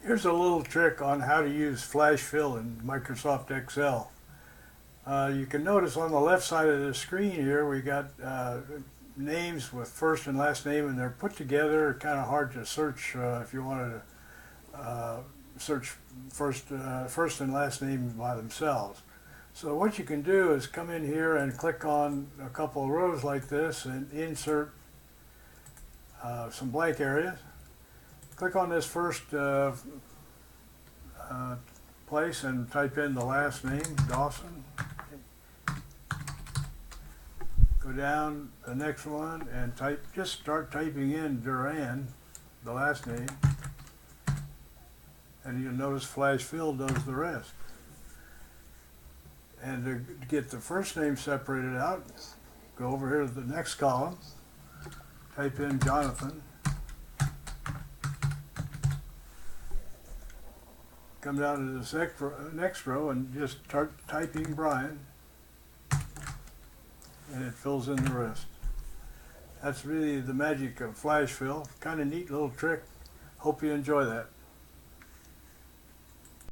Here's a little trick on how to use flash fill in Microsoft Excel. You can notice on the left side of the screen here we got names with first and last name, and they're put together. Kind of hard to search if you wanted to search first and last name by themselves. So what you can do is come in here and click on a couple of rows like this and insert some blank areas. Click on this first place and type in the last name, Dawson. Go down the next one and just start typing in Duran, the last name, and you'll notice Flash Fill does the rest. And to get the first name separated out, go over here to the next column, type in Jonathan, come down to this next row and just start typing Brian, and it fills in the rest. That's really the magic of Flash Fill. Kind of neat little trick. Hope you enjoy that.